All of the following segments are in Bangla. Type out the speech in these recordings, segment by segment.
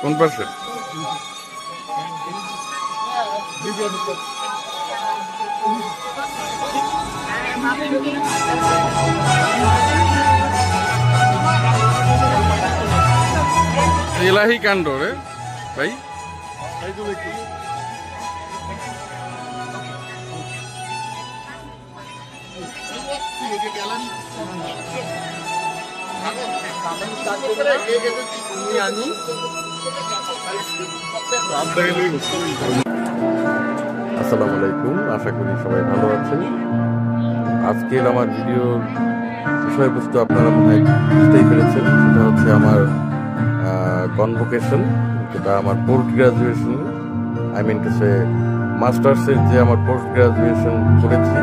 কোন পাশে? এলাহি কাণ্ড রে ভাই। আসসালামু আলাইকুম, আশা করি সবাই ভালো আছেন। আজকের আমার ভিডিওর বিষয়বস্তু আপনারা মনে হয় বুঝতেই পেরেছেন, সেটা হচ্ছে আমার কনভোকেশন, যেটা আমার post graduation, I mean to say মাস্টার্সের যে আমার পোস্ট গ্রাজুয়েশন করেছি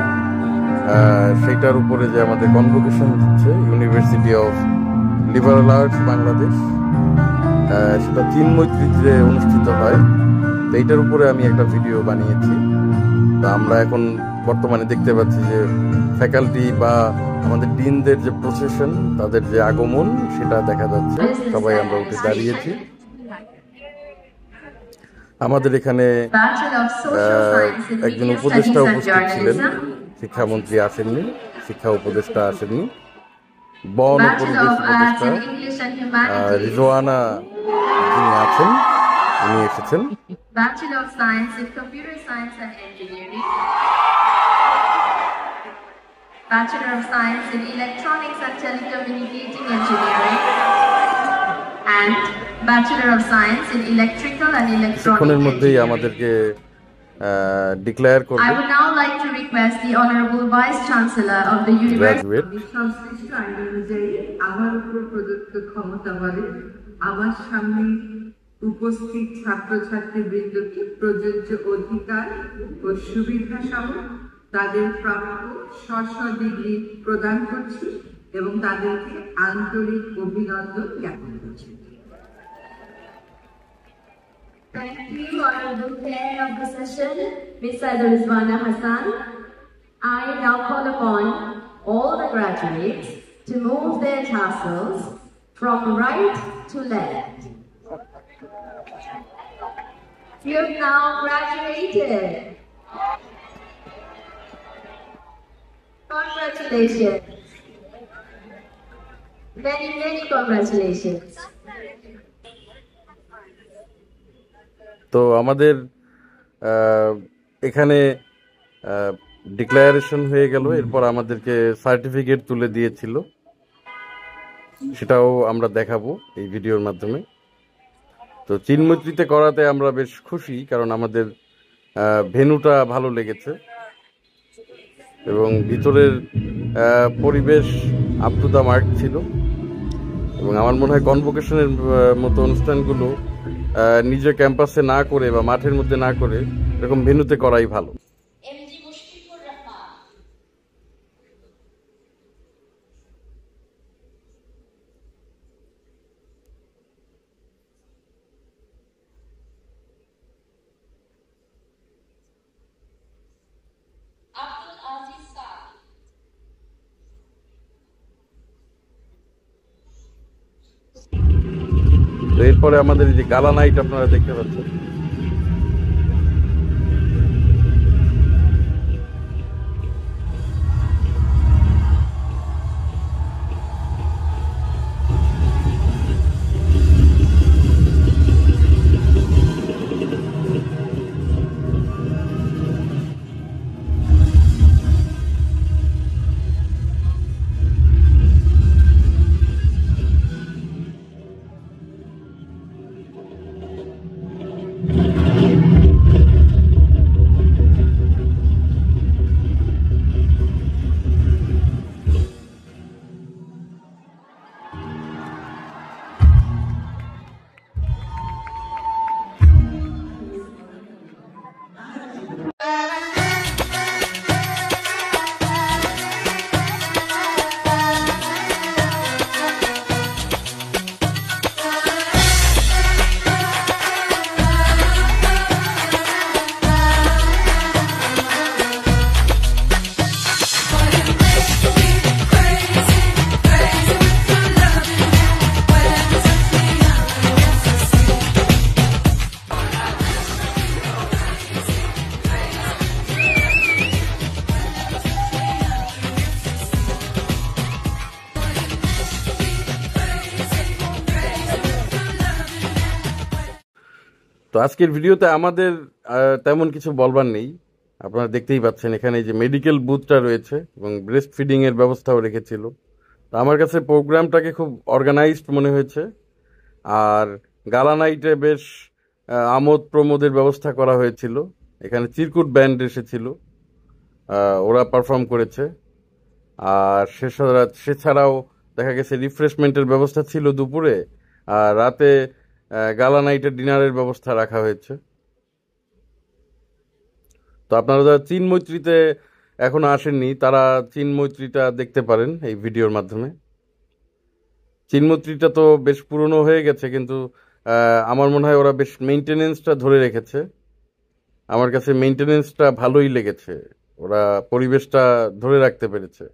সেইটার উপরে যে আমাদের কনভোকেশন হচ্ছে university of liberal arts Bangladesh, সেটা চিন্ময়ীতে অনুষ্ঠিত হয়। তো এইটার উপরে আমি একটা ভিডিও বানিয়েছি। তো আমরা এখন বর্তমানে দেখতে পাচ্ছি যে ফ্যাকাল্টি বা আমাদের ডিনদের যে প্রসেশন, তাদের যে আগমন, সেটা দেখা যাচ্ছে। সবাই আমরা উঠে দাঁড়িয়েছি। আমাদের এখানে একজন উপদেষ্টা উপস্থিত ছিলেন, শিক্ষামন্ত্রী আসেননি, শিক্ষা উপদেষ্টা আসেননি, বন ও পরিবেশ উপদেষ্টা রিজওয়ানা যিনি আছেন, উনি এসেছেন। Bachelor of Science in Computer Science and Engineering, Bachelor of Science in Electronics and Telecommunicating Engineering, and Bachelor of Science in Electrical and Electronic Engineering. Declare করব। I would now like to request the Honorable Vice Chancellor of the University. সংশ্লিষ্ট আইন অনুযায়ী আমার উপর প্রদত্ত ক্ষমতা বলে আমার সামনে উপস্থিত ছাত্রছাত্রীবৃন্দকে প্রযোজ্য অধিকার ও সুবিধা সহ তাদের প্রাপ্য স্ব ডিগ্রি প্রদান করছি এবং তাদেরকে আন্তরিক অভিনন্দন জ্ঞাপন করছি। Thank you, Honorable Chair of the session, Ms. Rizwana Hassan. I now call upon all the graduates to move their tassels from right to left. You have now graduated. Congratulations. Many, many congratulations. তো আমাদের এখানে ডিক্লারেশন হয়ে গেল, এরপর আমাদেরকে সার্টিফিকেট তুলে দিয়েছিল, সেটাও আমরা দেখাবো এই ভিডিওর মাধ্যমে। তো চিন্ময়ীতে করাতে আমরা বেশ খুশি, কারণ আমাদের ভেন্যুটা ভালো লেগেছে এবং ভিতরের পরিবেশ আপ টু দ্য মার্ক ছিল। এবং আমার মনে হয় কনভোকেশনের মতো অনুষ্ঠানগুলো নিজে ক্যাম্পাসে না করে বা মাঠের মধ্যে না করে এরকম ভেন্যুতে করাই ভালো। এরপরে আমাদের এই যে গালা নাইট আপনারা দেখতে পাচ্ছেন। তো আজকের ভিডিওতে আমাদের তেমন কিছু বলবার নেই। আপনারা দেখতেই পাচ্ছেন এখানে যে মেডিকেল বুথটা রয়েছে এবং ব্রেস্ট ফিডিং এর ব্যবস্থাও রেখেছিল। তো আমার কাছে প্রোগ্রামটাকে খুব অর্গানাইজড মনে হয়েছে। আর গালা নাইটে বেশ আমোদ প্রমোদের ব্যবস্থা করা হয়েছিল। এখানে চিরকুট ব্যান্ড এসেছিল, ওরা পারফর্ম করেছে। আর সেছাড়াও দেখা গেছে রিফ্রেশমেন্টের ব্যবস্থা ছিল দুপুরে, আর রাতে গালা নাইটের ডিনারের ব্যবস্থা রাখা হয়েছে। তো আপনারা যারা চীন মৈত্রীতে এখনো আসেননি তারা চীন মৈত্রীটা দেখতে পারেন এই ভিডিওর মাধ্যমে। চীন মৈত্রীটা তো বেশ পুরনো হয়ে গেছে, কিন্তু আমার মনে হয় ওরা বেশ মেইনটেনেন্সটা ধরে রেখেছে। আমার কাছে মেইনটেনেন্সটা ভালোই লেগেছে, ওরা পরিবেশটা ধরে রাখতে পেরেছে।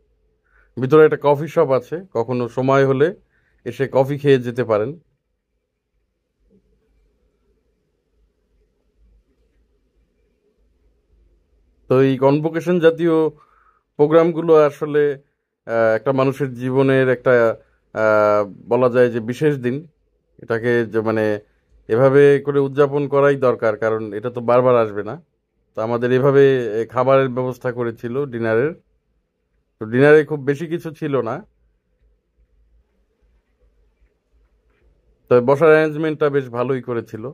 ভিতরে একটা কফি শপ আছে, কখনো সময় হলে এসে কফি খেয়ে যেতে পারেন। তো এই কনভোকেশন জাতীয় প্রোগ্রামগুলো আসলে একটা মানুষের জীবনের একটা বলা যায় যে বিশেষ দিন। এটাকে যে মানে এভাবে করে উদযাপন করাই দরকার, কারণ এটা তো বারবার আসবে না। তো আমাদের এভাবে খাবারের ব্যবস্থা করেছিল ডিনারের। তো ডিনারে খুব বেশি কিছু ছিল না, তবে বসার অ্যারেঞ্জমেন্টটা বেশ ভালোই করেছিল।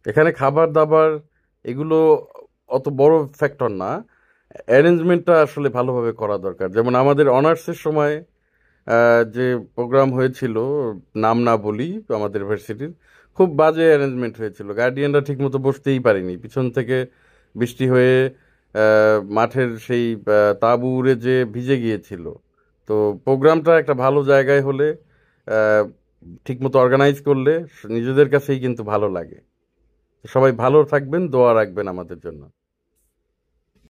এখানে খাবার দাবার এগুলো অত বড় ফ্যাক্টর না, অ্যারেঞ্জমেন্টটা আসলে ভালোভাবে করা দরকার। যেমন আমাদের অনার্সের সময় যে প্রোগ্রাম হয়েছিল, নাম না বলি, আমাদের ইউনিভার্সিটির খুব বাজে অ্যারেঞ্জমেন্ট হয়েছিল। গার্ডিয়ানরা ঠিকমতো বসতেই পারেনি, পিছন থেকে বৃষ্টি হয়ে মাঠের সেই তাঁবু উড়ে যে ভিজে গিয়েছিল। তো প্রোগ্রামটা একটা ভালো জায়গায় হলে, আহ, ঠিকমতো অর্গানাইজ করলে নিজেদের কাছেই কিন্তু ভালো লাগে। সবাই ভালো থাকবেন, দোয়া রাখবেন আমাদের জন্য।